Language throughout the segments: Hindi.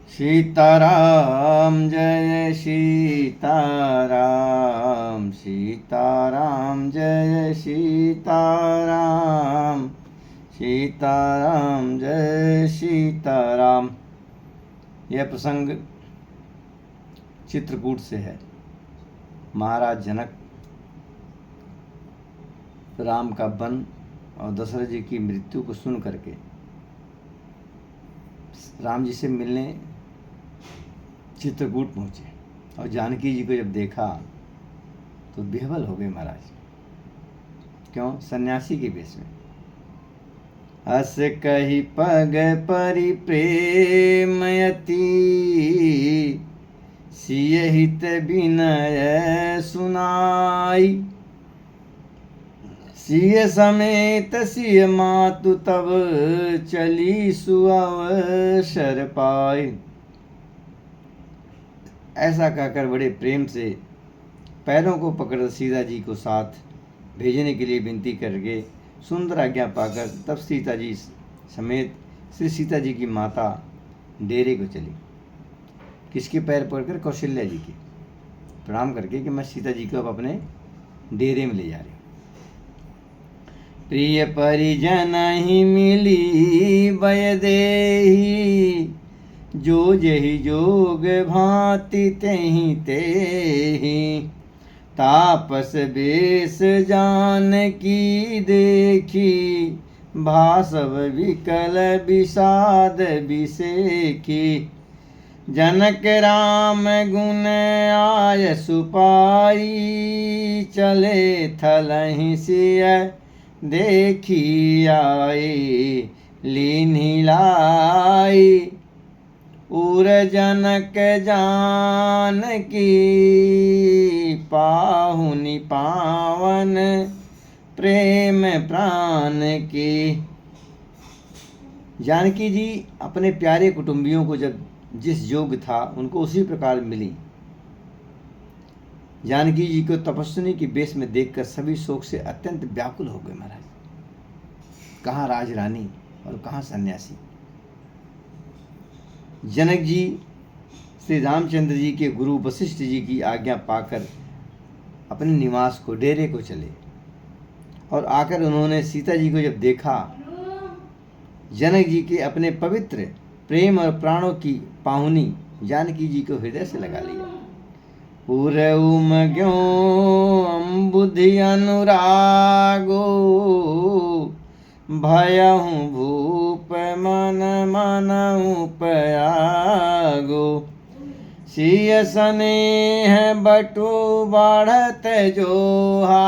सीताराम जय सीताराम, सीताराम जय सीताराम, सीताराम जय सीताराम। यह प्रसंग चित्रकूट से है। महाराज जनक राम का वन और दशरथ जी की मृत्यु को सुन करके राम जी से मिलने चित्रकूट पहुँचे और जानकी जी को जब देखा तो बेहवल हो गए महाराज। क्यों? सन्यासी के वेश में। हस कही पग परि प्रेमयति, सिय हित विनय सुनाई। सिय समेत सिय मातु तब, चली सुअवसर पाई। ऐसा कहकर बड़े प्रेम से पैरों को पकड़ सीता जी को साथ भेजने के लिए विनती करके सुंदर आज्ञा पाकर तब सीता जी समेत श्री सीता जी की माता डेरे को चली। किसके पैर पकड़कर? कौशल्या जी के प्रणाम करके कि मैं सीता जी को अब अपने डेरे में ले जा रही हूँ। प्रिय परिजन ही मिली बय देही, जो जहि जोग भांति तेहि तेहि। तापस बेस जान की देखी, भासव विकल विषाद विसेखी। जनक राम गुण आय सुपाई, चले थलहि सिय देखी आए। लीन्हि लाई उर जनक जान की, पाहुनि पावन प्रेम प्राण की। जानकी जी अपने प्यारे कुटुंबियों को जब जिस योग्य था उनको उसी प्रकार मिली। जानकी जी को तपस्विनी की वेश में देखकर सभी शोक से अत्यंत व्याकुल हो गए महाराज। कहाँ राजरानी और कहाँ सन्यासी। जनक जी श्री रामचंद्र जी के गुरु वशिष्ठ जी की आज्ञा पाकर अपने निवास को डेरे को चले और आकर उन्होंने सीता जी को जब देखा, जनक जी के अपने पवित्र प्रेम और प्राणों की पाहुनी जानकी जी को हृदय से लगा लिया। उम ग्यों बुद्धि अनुरागो, भयहु भूप मन मनहु पयागो। सिय स्नेह बटु बढ़त जोहा,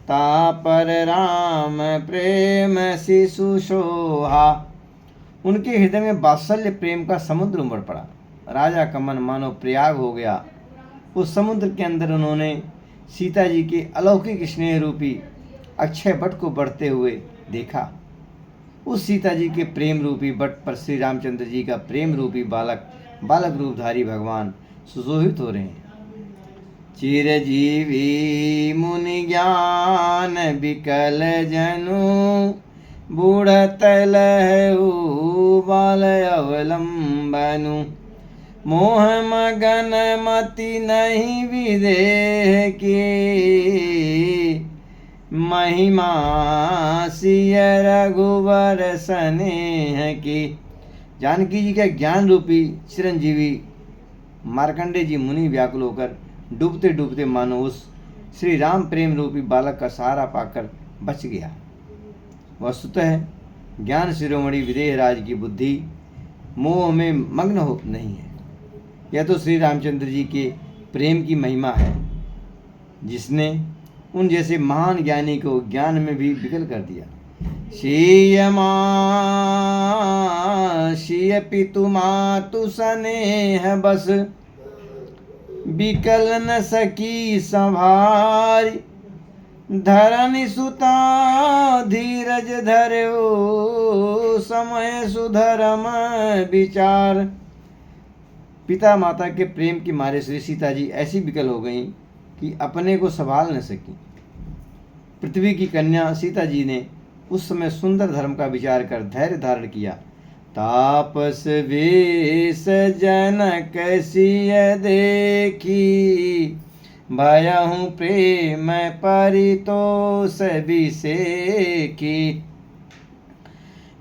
तापर राम प्रेम शिशु सोहा। उनके हृदय में वात्सल्य प्रेम का समुद्र उमड़ पड़ा। राजा का मन मानो प्रयाग हो गया। उस समुद्र के अंदर उन्होंने सीता जी के अलौकिक स्नेह रूपी अक्षय वट को बढ़ते हुए देखा। उस सीता जी के प्रेम रूपी वट पर श्री रामचंद्र जी का प्रेम रूपी बालक रूपधारी भगवान सुशोभित हो रहे हैं। चिरजीवी मुनि ज्ञान विकल जनु, बूढ़त लहु बाल अवलंबनु। मोह मगन मति नहीं विदेह की, महिमा सिय रघुवर स्नेह की। जानकी जी के ज्ञान रूपी चिरंजीवी मार्कंडे जी मुनि व्याकुल होकर डूबते डूबते मानो उस श्री राम प्रेम रूपी बालक का सहारा पाकर बच गया। वस्तुतः ज्ञान शिरोमणि विदेह राज की बुद्धि मोह में मग्न हो नहीं है। यह तो श्री रामचंद्र जी के प्रेम की महिमा है, जिसने उन जैसे महान ज्ञानी को ज्ञान में भी विकल कर दिया। सिय पितु मातु स्नेह बस, विकल न सकी संभारी। धरनि सुता धीरज धर्यो, समय सुधरम विचार। पिता माता के प्रेम के मारे श्री सीता जी ऐसी विकल हो गईं कि अपने को संभाल न सकी। पृथ्वी की कन्या सीता जी ने उस समय सुंदर धर्म का विचार कर धैर्य धारण किया तापस वेश जनक सिय देखी, भयहु प्रेम परितोष बिसेखी।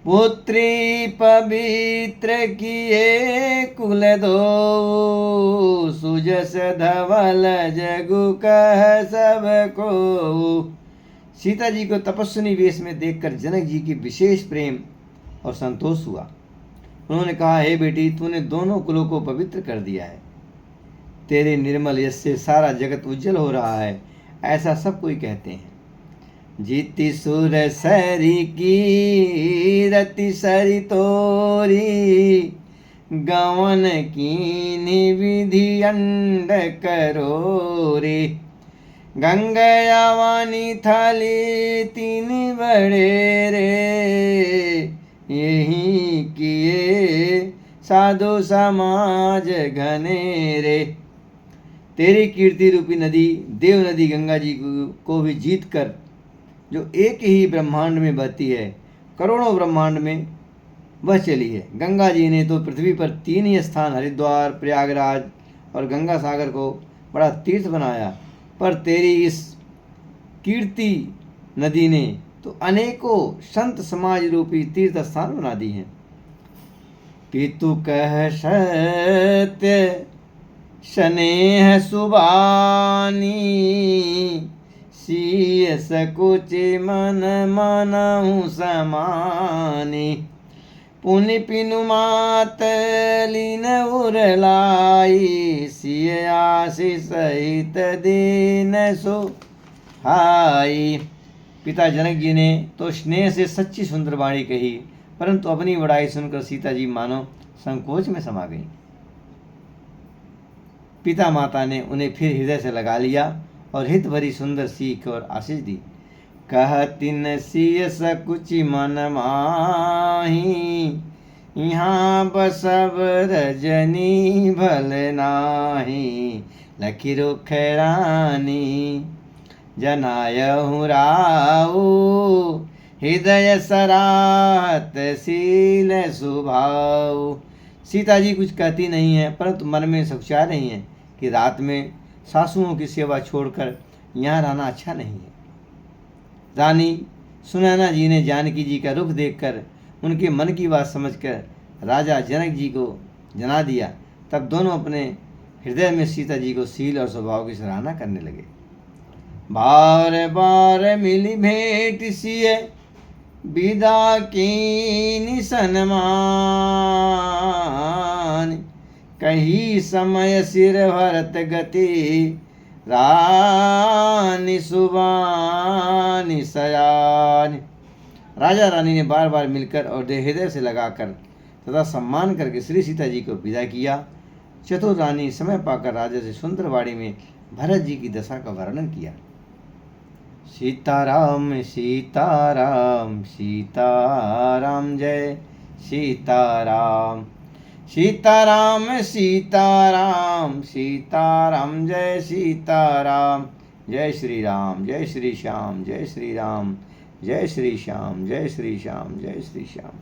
पुत्री पवित्र किए कुल दो, सुजस धवल जगु कह सब को। सीता जी को तपस्विनी वेश में देखकर जनक जी की विशेष प्रेम और संतोष हुआ। उन्होंने कहा, हे बेटी, तूने दोनों कुलों को पवित्र कर दिया है। तेरे निर्मल यश से सारा जगत उज्जवल हो रहा है, ऐसा सब कोई कहते हैं। जीति सुर सरी की रति सरी तोरी, गवन कीनि विधि अंड करो रे। गंगा वानी थाली तीन बड़े रे, यही किए साधु समाज घने रे। तेरी कीर्ति रूपी नदी देव नदी गंगा जी को भी जीत कर, जो एक ही ब्रह्मांड में बहती है, करोड़ों ब्रह्मांड में वह चली है। गंगा जी ने तो पृथ्वी पर 3 ही स्थान, हरिद्वार, प्रयागराज और गंगा सागर को बड़ा तीर्थ बनाया, पर तेरी इस कीर्ति नदी ने तो अनेकों संत समाज रूपी तीर्थ स्थान बना दी हैं। पितु कह सत्य स्नेह सुबानी, सीय सकुचि मन मनहु समानी। पुनि पिनु मात लीन उरलाई, सिय आशीष सहित दीन सुहाई। पिता जनक जी ने तो स्नेह से सच्ची सुंदर वाणी कही, परंतु अपनी बड़ाई सुनकर सीता जी मानो संकोच में समा गई। पिता माता ने उन्हें फिर हृदय से लगा लिया और हित भरी सुंदर सीख और आशीष दी। कहतिन सिय सकुचि मन माही, यहाँ बसब रजनी भल नाही। लखी रुख रानी जनायहु राऊ, हृदय सराहत शील सुभाऊ। सीता जी कुछ कहती नहीं है, परंतु मन में सोचा रही हैं कि रात में सासुओं की सेवा छोड़कर यहाँ रहना अच्छा नहीं है। रानी सुनैना जी ने जानकी जी का रुख देखकर उनके मन की बात समझकर राजा जनक जी को जना दिया। तब दोनों अपने हृदय में सीता जी को शील और स्वभाव की सराहना करने लगे। बार बार मिली भेंट सिए, विदा कीनि सन्मान। कही समय सिर भरत गति, रानी सुबानी सयान। राजा रानी ने बार बार मिलकर और हृदय से लगाकर तथा सम्मान करके श्री सीता जी को विदा किया। चतुर रानी समय पाकर राजा से सुंदर वाणी में भरत जी की दशा का वर्णन किया। सीताराम सीताराम सीताराम जय सीताराम। सीताराम सीताराम सीताराम जय सीताराम। जय श्री राम जय श्री श्याम जय श्री राम जय श्री श्याम जय श्री श्याम जय श्री श्याम।